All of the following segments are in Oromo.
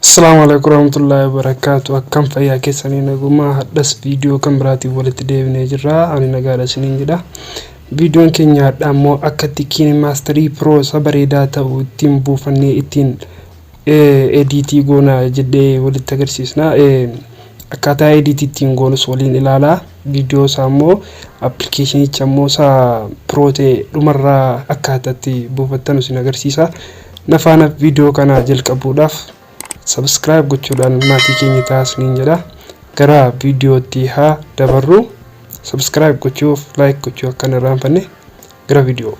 Assalamualaikum warahmatullahi wabarakatuh. Akkam fayyaa keessanii nagumaa hadhas viidiyoo kan biraatiin walitti deebinee jirra. Ani nagaadha isiniin jedha. Viidiyoon keenya hadhaa immoo akkatti KineMaster Pro isa bareedaa ta'u ittiin buufannee ittiin editii goona jedhee walitti agarsiisna. Akkaataa editii ittiin goonus waliin ilaalaa. Viidiyoo isaa immoo appilikeeshinicha immoo isaa Pro ta'e dhumarraa akkaataatti buufattan isin agarsiisa. Nafaana viidiyoo kana jalqabuudhaaf subscribe gochuudhaan maatii keenya taasisniin jedha. Gara viidiyootti haa dabarru. Subscribe gochuuf like gochuu akka hin irraanfanne gara viidiyoo.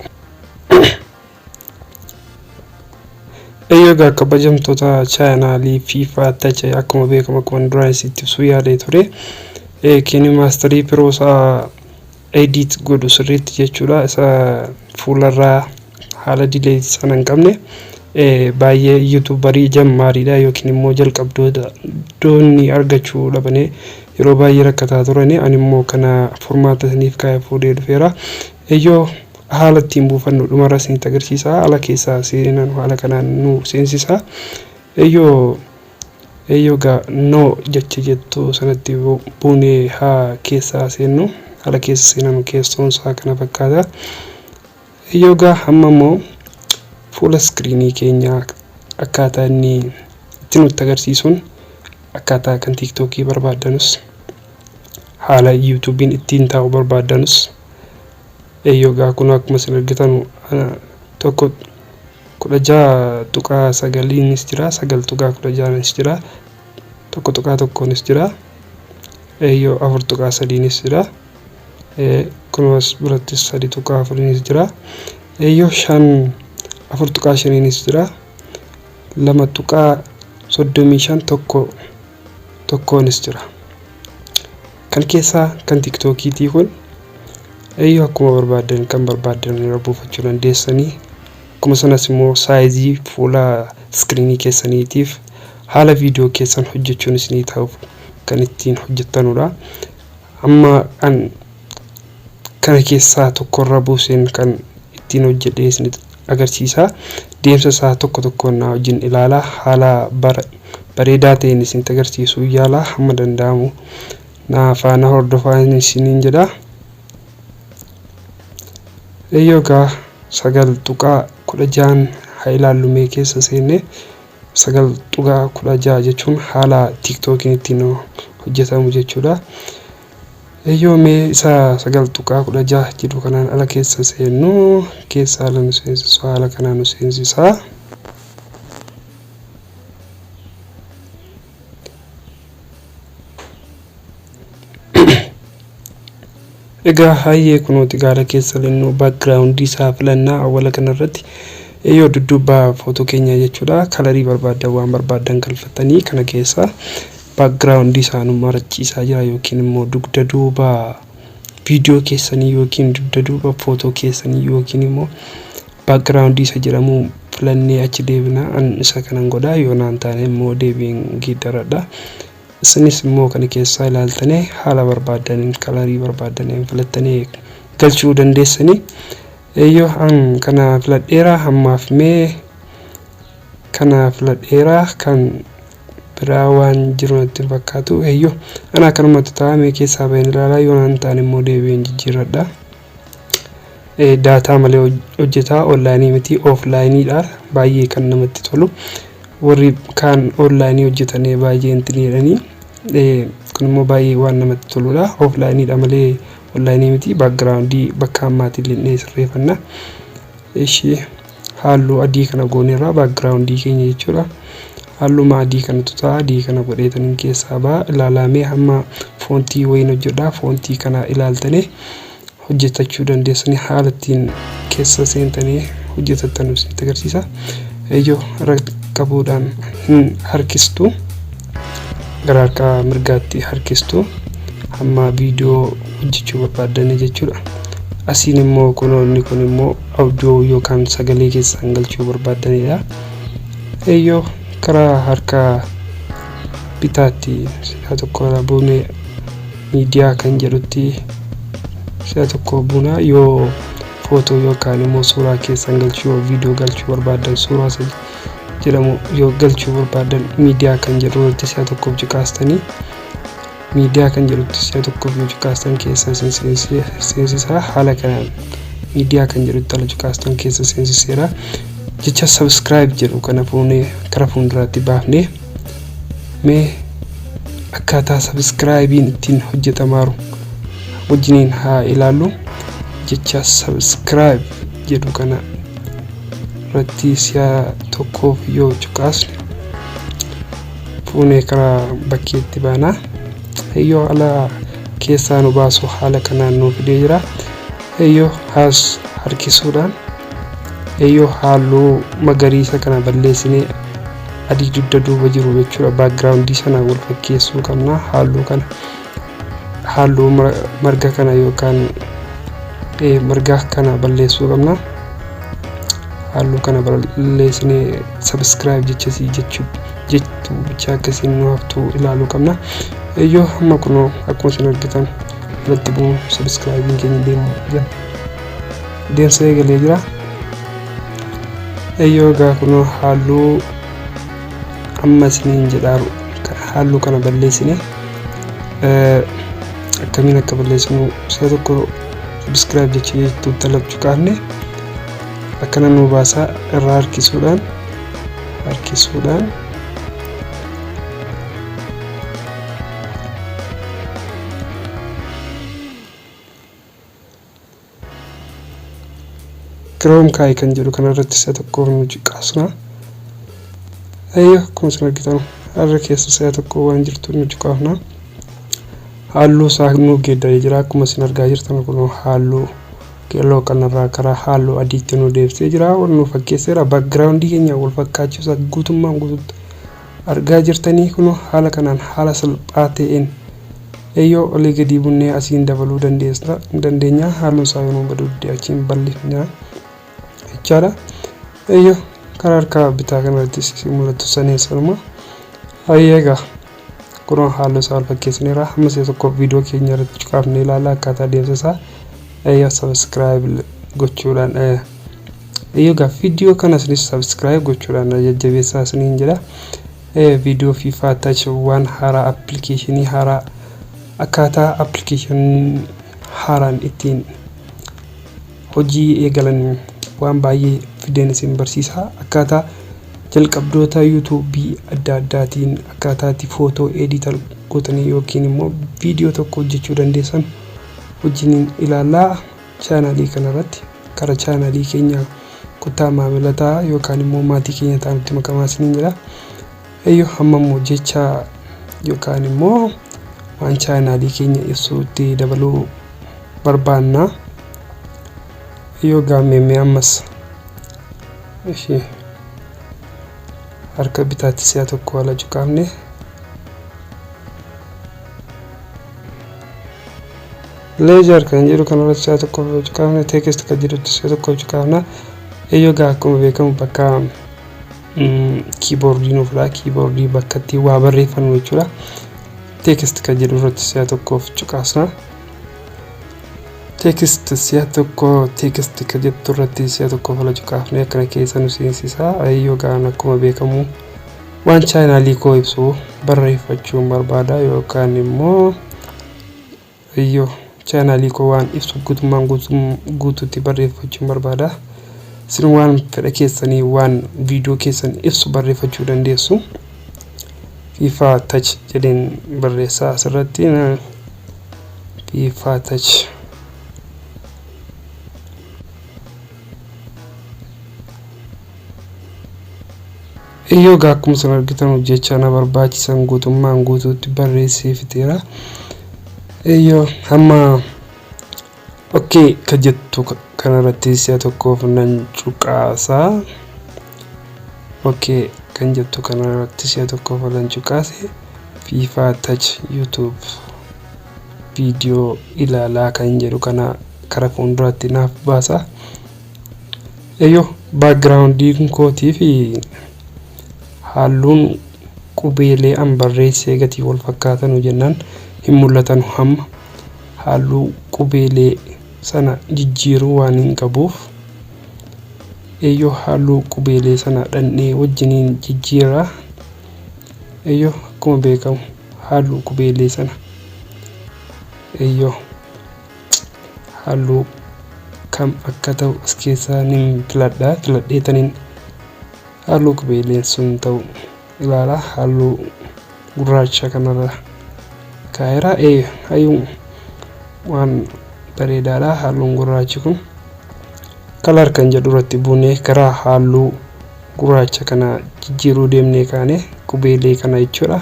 Eeyyoogaa kabajamtoota chaanaalii FIFA Touch akkuma beekamu akkuma duraan isitti ibsuu yaadee ture. KineMaster Pro isaa edit godhu sirriitti jechuudha. Isa fuularraa haala dileetii sana hin qabne. Baay'ee YouTuberii jammaariidha yookiin immoo jalqabdoonni argachuu dhabanii yeroo baay'ee rakkataa turani. Ani immoo kana formaata isiniif kaa'ee fuudhee dhufeera. Eeyyoo haala ittiin buufannu dhumarra isinitti agarsiisa. Haala keessaa seenan haala kanaan nu seensisa. Eeyyoogaa no jecha jettu sanatti buunee haa keessaa seennu. Haala keessa seenan keessoon isaa kana fakkaata. Eeyyoogaa amma immoo fuula screenii keenya akkaataa inni itti nutti agarsiisuun akkaataa kan TikTokii barbaaddanus haala YouTubein ittiin taa'u barbaaddanus eeyyoogaa kun akkuma isin argitan tokko 16.9 jira, 9.16 jira, tokko 1.1 jira, eeyyoo 4.3 jira, kunumas birattis 3.4 jira, eeyyoo 4.5 jira, 2.35 tokkoonis jira. Kan keessaa kan TikTokiitii kun eeyyoo akkuma barbaadan kan barbaadan irra buufachuu dandeessanii. Akkuma sanas immoo saayizii fuula screenii keessaniitiif haala viidiyoo keessan hojjechuun isinii ta'uuf kan ittiin hojjettanudha. Amma kana keessaa tokkorra buuseen kan ittiin hojjedhee isinitti agarsiisa. Deemsa isaa tokko tokkoon na wajjin ilaalaa. Haala bareedaa ta'een isinitti agarsiisuu yaalaa hamma danda'amu na faana hordofaa isiniin jedha. Eeyyoogaa 9.16 haa ilaallumee keessa seenne. 9.16 jechuun haala TikTokiin ittiin hojjetamu jechuudha. Eeyyoo mee isa 9.16 jedhu kanaan ala keessa seennu. Keessa ala nu seensisu haala kanaan nu seensisa. Egaa hayyee kunuuti gaara keessa lennu background isaa filannaa awwala kanarratti. Eeyyoo dudduuba footoo keenya jechuudha. Kalarii barbaadan waan barbaadan galfatanii kana keessa background isaanii marachiisaa jira yookiin immoo dugda duuba viidiyoo keessanii yookiin dugda duuba footoo keessanii yookiin immoo background isa jedhamu filannee achi deebina. An isa kanan godhaa yoo naan taane immoo deebiin giddaradha. Isinis immoo kana keessaa ilaaltanii haala barbaadaniin kalarii barbaadaniin filattanii galchuu dandeessanii. Eeyyoo an kana filadheera ammaaf mee kana filadheera kan biraa waan jiru natti fakkaatu. Eeyyoo ana akkanumatti taa'amee keessaa baheen ilaalaa yoo naan taane immoo deebiin jijjiirradha. Daataa malee hojjetaa onlaayinii miti offlaayiniidha. Baay'ee kan namatti tolu. Warri kaan onlaayinii hojjetanii baay'ee intiniidhanii. Kun immoo baay'ee waan namatti toludha. Offlaayiniidha malee onlaayinii miti. Backgroundii bakka ammaatiin illee sirreeffanna. Ishee halluu adii kana gooneerra backgroundii keenya jechuudha. Halluma adii kanatu ta'a. Adii kana godheetaniin keessaa ba'a. Ilaalamee hamma foontii wayiin hojjedha. Foontii kana ilaaltanii hojjetachuu dandeessanii haala ittiin keessa seentanii hojjetattan isinitti agarsiisa. Eeyyoo qabuudhaan hin harkistu. Gara harka mirgaatti harkistu. Hamma viidiyoo hojjechuu barbaadanii jechuudha. Asiin immoo kunoonni kun immoo audio yookaan sagalee keessaan galchuu barbaadanidha. Eeyyoo karaa harka bitaatti si'a tokko buunee miidiyaa kan jedhutti si'a tokko buunaa yoo footoo yookaan immoo suuraa keessaan galchuu viidiyoo galchuu barbaadan suuraa jedhamu yoo galchuu barbaadan miidiyaa kan jedhu irratti si'a tokkoof ciqaastanii miidiyaa kan jedhutti si'a tokkoof yoo ciqaastan keessa seensisaa. Haala kanaan miidiyaa kan jedhutti ala ciqaastan keessa seensiseera. Jecha subscribe jedhu kana fuunee kara fuulduraatti baafnee mee akkaataa subscribe'n ittiin hojjetamaaru wajjiniin haa ilaallu. Jecha subscribe jedhu kana irratti si'a tokkoof yoo ciqaasne fuunee kara bakkeetti baana. Eeyyoo ala keessaa nu baasu haala kanaan nu fidee jira. Eeyyoo haas harkisuudhaan eeyyoo halluu magariisa kana balleessinee adii dugda duuba jiru jechuudha. Background sana wal fakkeessuu qabna. Halluu marga kana yookaan marga kana balleessuu qabna. Halluu kana balleessinee subscribe jechasii jettu bicha akkasiin nu haftuu ilaaluu qabna. Eeyyoo amma kunoo akkuma isin argitan irratti bu'uun subscribe keenya deemsa eegalee jira. Eeyyoo gaa kunoo halluu amma isiniin jedhaaru halluu kana balleessine akkamiin akka balleessinu si'a tokko subscribe jechuu jettu talachuu qaafne akkana nu baasaa irraa harkisuudhaan Chrome kai kan jedhu kana irratti si'a tokkoof nu ciqaasna. Eeyyoo akkuma isin argitan har'a keessa si'a tokko waan jirtu nu ciqaafna. Halluu isaa nu geeddaree jira. Akkuma isin argaa jirtan kun halluu keelloo kanarraa karaa halluu adiitti nu deebisee jira. Waan nu fakkeesseera. Background keenya wal fakkaachisaa guutummaan guutuutti argaa jirtanii kun haala kanaan haala salphaa ta'een eeyyoo olii gadi bunnee asiin dabaluu dandeenya. Halluun isaa yoo nu baduudde achiin bal'ifnaa jechaadha. Eeyyoo karaa harka bitaa kanarratti mul'atu saneessanuma. Egaa kun halluu isaa wal fakkeessineera. Amma si'a tokko viidiyoo keenya irratti ciqaafnee ilaalaa akkaataa deemsa isaa. Eeyyoo subscribe gochuudhaan eeyyoo gaa viidiyoo kanas subscribe gochuudhaan jajjabeessaa isiniin jedha. Viidiyoo FIFA Touch waan haaraa applicationii haaraa akkaataa application haaraan ittiin hojii eegalan waan baay'ee fideen isin barsiisa. Akkaataa jalqabdoota YouTube adda addaatiin akkaataatti footoo editor gootanii yookiin immoo viidiyoo tokko hojjechuu dandeessan wajjiniin ilaalaa. Chaanalii kanarratti karaa chaanalii keenya kutaa maamilataa yookaan immoo maatii keenya ta'anitti makamaa isiniin jedha. Eeyyoo amma immoo jecha yookaan immoo waan chaanalii keenya ibsuutti dabaluu barbaanna. Eeyyoo gaammeemmee ammas harka bitaatti si'a tokko ala ciqaafne leejar kan jedhu kanarratti si'a tokko ciqaafne teekist kan jedhutti si'a tokko ciqaafna. Eeyyoo gaa akkuma beekamu bakka keyboardii nuufidha. Keyboardii bakka itti waa barreeffannu jechuudha. Teekist kan jedhu irratti si'a tokkoof ciqaasna. Teekist si'a tokko teekist kan jettu irratti si'a tokkoof ala ciqaafne akkana keessa nu seensisaa. Eeyyoo gaa akkuma beekamu waan chaanalii koo ibsu barreeffachuun barbaada yookaan immoo eeyyoo chaanalii koo waan ibsu guutummaan guutuutti barreeffachuun barbaada. Isin waan fedha keessanii waan viidiyoo keessan ibsu barreeffachuu dandeessu. FIFA Touch jedheen barreessaa asirratti FIFA Touch. Eeyyoo gaa akkuma isin argitan jecha na barbaachisan guutummaan guutuutti barreessee fixeera. Eeyyoo amma okay kan jettu kanarratti si'a tokkoof nan ciqaasaa. Okay kan jettu kanarratti si'a tokkoof nan ciqaase. FIFA Touch YouTube viidiyoo ilaalaa kan jedhu kana karaa fuulduraatti naaf baasa. Eeyyoo backgroundiin kootii fi halluun qubeelee an barreessee gatii wal fakkaatan jennaan hin mul'atan hamma halluu qubeelee sana jijjiiruu waan hin qabuuf eeyyoo halluu qubeelee sana dhannee wajjiniin jijjiirraa. Eeyyoo akkuma beekamu halluu qubeelee sana eeyyoo halluu kam akka ta'u as keessaa ni filadheetaniin halluu qubeeleen sun ta'u ilaala. Halluu gurraacha kanarra kaa'eera. Hayyuu waan bareedaadha. Halluun gurraachi kun kalar kan jedhu irratti buunee karaa halluu gurraacha kana jijjiiruu deemnee kaane qubeelee kana jechuudha.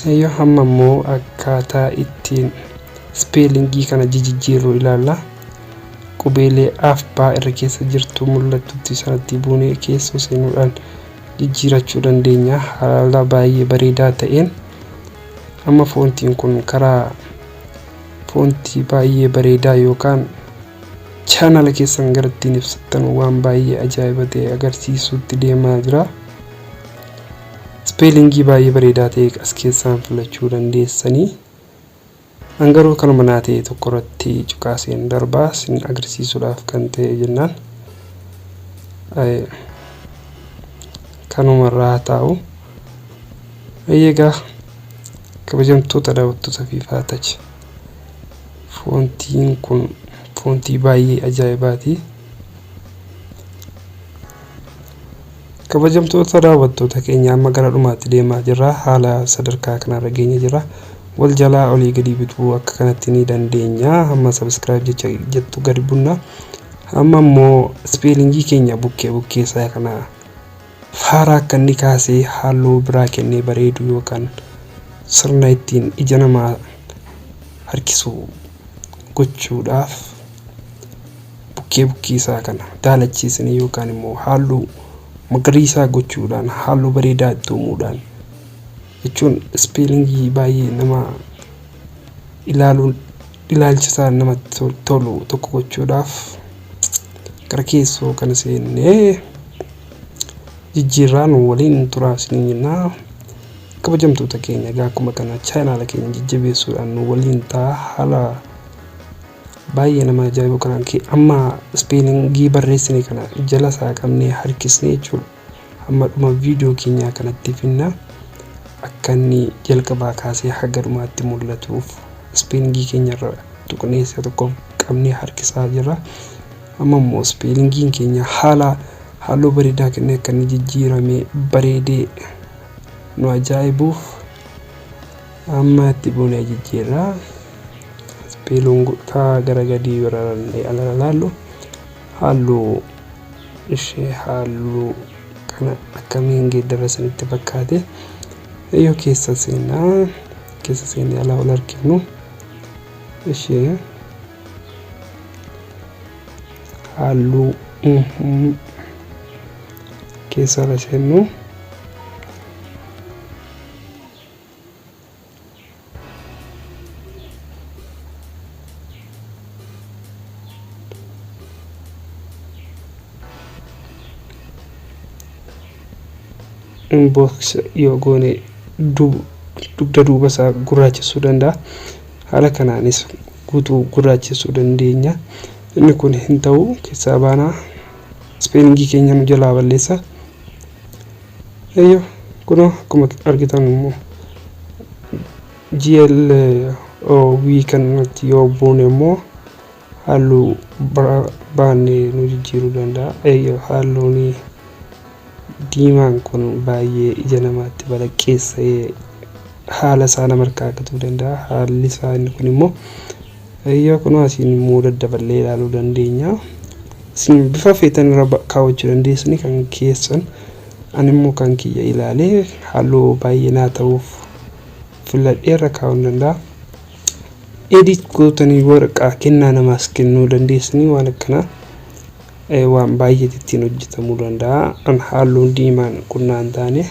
Eeyyoo amma immoo akkaataa ittiin ispeelingii kana jijjiiruu ilaalla. Qubeelee afbaa irra keessa jirtu mul'atutti sanatti buunee keessa seenuudhaan jijjiirachuu dandeenya haala baay'ee bareedaa ta'een. Amma foontiin kun karaa foontii baay'ee bareedaa yookaan chaanala keessan gara ittiin ibsattan waan baay'ee ajaa'iba ta'e agarsiisuutti deemaa jira. Ispeelingii baay'ee bareedaa ta'e as keessaan filachuu dandeessanii. Angaruu kanuma naa ta'e tokko irratti cuqaaseen darbaa sin agarsiisuudhaaf kan ta'e jennaan. Kanumarraa taa'u. Eegaa kabajamtoota daawwattoota Fiifaa Tach. Foontiin kun foontii baay'ee ajaa'ibaati. Kabajamtoota daawwattoota keenya amma gara dhumaatti deemaa jirra. Haala sadarkaa kanarra geenye jirra. Wal jalaa olii gadi bituu akka kanatti ni dandeenya. Amma subscribe jettu gadi bunna. Amma immoo ispeelingii keenya bukkee isaa kana faaraa akka inni kaasee halluu biraa kennee bareedu yookaan sirna ittiin ija namaa harkisu gochuudhaaf bukkee isaa kana daalachiisanii yookaan immoo halluu magariisaa gochuudhaan halluu bareedaa itti uumuudhaan jechuun ispeelingii baay'ee nama ilaalchisaa namatti tolu tokko gochuudhaaf gara keessoo kana seennee jijjiirraan waliin turaasni jennaa. Kabajamtoota keenya egaa akkuma kana chaanaala keenya jajjabeessuudhaan waliin ta'a haala baay'ee nama ajaa'ibu kanaan amma ispeelingii barreessine kana jala isaa qabnee harkisnee jechuudha. Amma dhuma viidiyoo keenyaa kanatti finna akka inni jalqabaa kaasee haga dhumaatti mul'atuuf ispeelingii keenyarra tuqneessa tokko qabnee harkisaa jirra. Amma immoo ispeelingiin keenya halluu bareedaa kennee akka inni jijjiiramee bareedee nu ajaa'ibuuf amma itti buunee jijjiirraa. Ispeelingota gara gadii bararannee ilaallu halluu ishee halluu kana akkamiin geeddarasanitti fakkaate. Eeyyoo keessa seenee alaa ol arginu ishee halluu keessa la seennu. Inbox yoo goone dugda duuba isaa gurraachessuu danda'a. Haala kanaanis guutuu gurraachessuu dandeenya. Inni kun hin ta'u keessaa baanaa ispeelingii keenya nu jalaa balleessa. Eeyyoo kunoo akkuma argitan immoo GLOV kanatti yoo buune immoo halluu baannee nu jijjiiruu danda'a. Eeyyoo halluun diimaan kun baay'ee ija namaatti balaqqeessee haala isaa nama harkaakatuu danda'a. Haalli isaa inni kun immoo eeyyoo kunoo asiin immoo daddaballee ilaaluu dandeenya. Isin bifa feetan irra kaawwachuu dandeessanii kan keessan ani immoo kan kiyya ilaalee halluu baay'ee naa ta'uuf filadhee irra kaa'uu danda'a. Edit gootanii waraqaa kennaa namaas kennuu dandeessanii waan akkanaa waan baay'ee ittiin hojjetamuu danda'a. An halluun diimaan qunnaan taane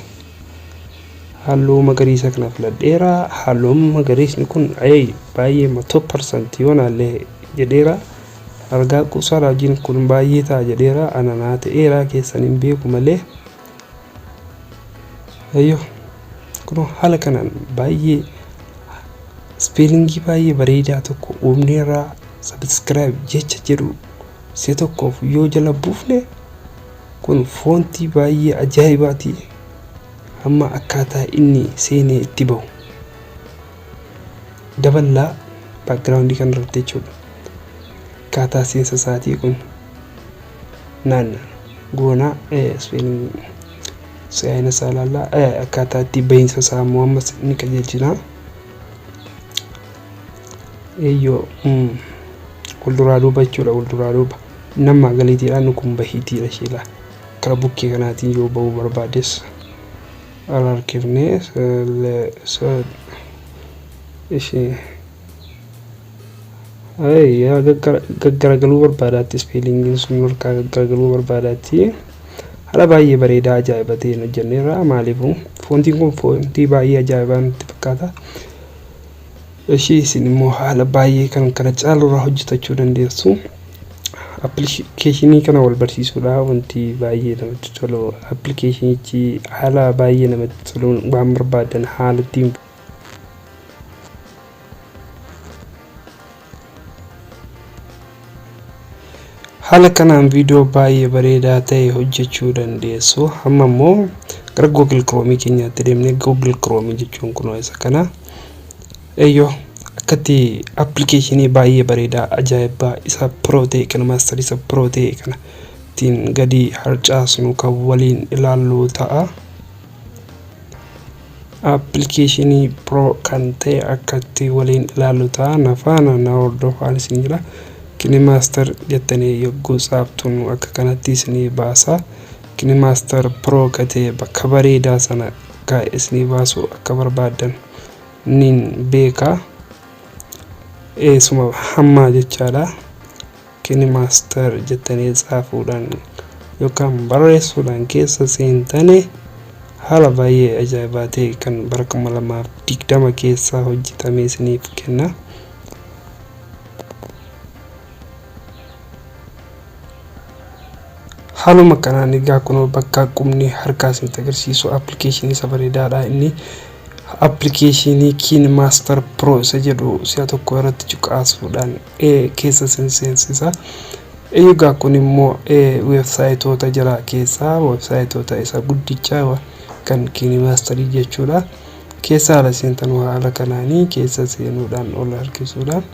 halluu magariisa kana filadheera. Halluun magariisni kun baay'ee 100% yoonaallee jedheera. Argaa quusaa raajiin kun baay'ee ta'a jedheera. Ananaa ta'eera keessan hin beeku malee. Eeyyoo kunoo haala kanaan baay'ee ispeelingii baay'ee bareedaa tokko uumneerraa. Subscribe jecha jedhu si'a tokkoof yoo jala buufne kun foontii baay'ee ajaa'ibaati. Amma akkaataa inni seenee itti bahu daballaa backgroundii kan irratti jechuudha. Akkaataa seensa isaatii kun naan goona spelling seena salala akkaataa itti bahinsa isaa immoo ammas ni qajeelchina. Walduraa duuba jechuudha. Walduraa duuba nama galiitiidhaan kun bahiitiidha sheela. Kara bukkee kanaatiin yoo bahuu barbaades ararkifnee ishee gaggaragaluu barbaadaatti spellingiin sun harkaa gaggaragaluu barbaadaatti. Haala baay'ee bareedaa ajaa'iba ta'een hojjenneerra. Maaliifuu foontiin kun foontii baay'ee ajaa'ibaa nutti fakkaata. Ishee isin immoo haala baay'ee kan kana caalurraa hojjetachuu dandeessu. Appilikeeshinii kana wal barsiisuudhaaf wanti baay'ee namatti tolu. Appilikeeshinichi haala baay'ee namatti tolu waan barbaadan haala ittiin haala kanaan viidiyoo baay'ee bareedaa ta'e hojjechuu dandeessu. Amma immoo gara Google Chrome keenyaatti deemnee Google Chrome jechuun kun isa kana akkatti appilikeeshinii baay'ee bareedaa ajaa'ibaa isa Pro ta'e kan Master isa Pro ta'e kana ittiin gadi harcaasnu kan waliin ilaallu ta'a. Appilikeeshinii Pro kan ta'e akkatti waliin ilaallu ta'a. Nafaana na hordofaan isin jira. KineMaster jettanii yogguu saabtuun akka kanatti isinii baasa. KineMaster Pro katee bakka bareedaa sana kan isinii baasu akka barbaadan nin beeka. Suma hammaa jechaadha. KineMaster jettanii saafuudhaan yookaan barreessuudhaan keessa seentanii haala baay'ee ajaa'ibaa ta'e kan bara 2020 keessa hojjetamee isiniif kenna. Haaluma kanaan egaa kun bakka qubni harkaa isinitti agarsiisu appilikeeshinii isa bareedaadha. Inni appilikeeshinii KineMaster Pro isa jedhu si'a tokko irratti cuqqaasuudhaan keessa seensisa. Egaa kun immoo weebsaayitoota jira keessaa weebsaayitoota isa guddicha kan KineMaster jechuudha. Keessa haala seentan haala kanaanii keessa seenuudhaan ol harkisuudhaan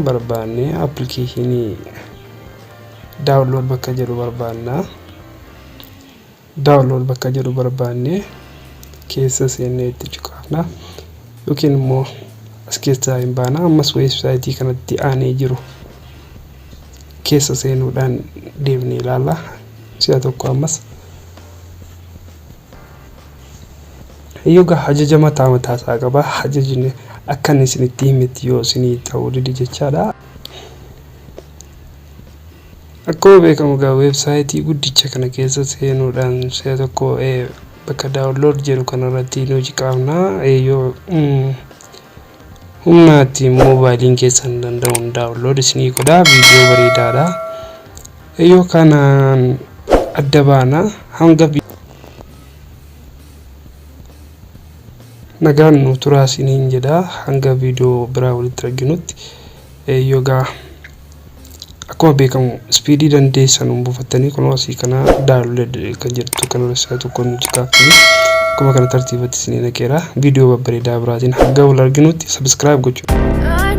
barbaannee appilikeeshinii download bakka jedhu barbaanne keessa seennee itti cuqqaafna yookiin immoo as keessaa hin baana. Ammas weebsaayitii kanatti aanee jiru keessa seenuudhaan deemnee ilaalla. Si'a tokko ammas ajaja mataa isaa qaba. Ajajni akka inni isinitti himetti yoo isinii ta'uu didi jechaadha. Akkuma beekamu egaa weebsaayitii guddicha kana keessa seenuudhaan si'a tokko bakka download jedhu kanarratti nu cuqqaafna. Humnaatti moobaayiliin keessan danda'uun download isinii godha. Viidiyoo bareedaadha. Kanaan adda baana hanga nagaan nu turaa isiniin jedha. Hanga viidiyoo biraa walitti arginutti akkuma beekamu speedii dandeessan buufattanii kun asii kana download kan jedhu kan isaa tokko nu cuqqaafne akkuma kana tartiibatti isinii naqeera. Viidiyoo babbareedaa biraatiin hanga wal arginutti subscribe gochuu.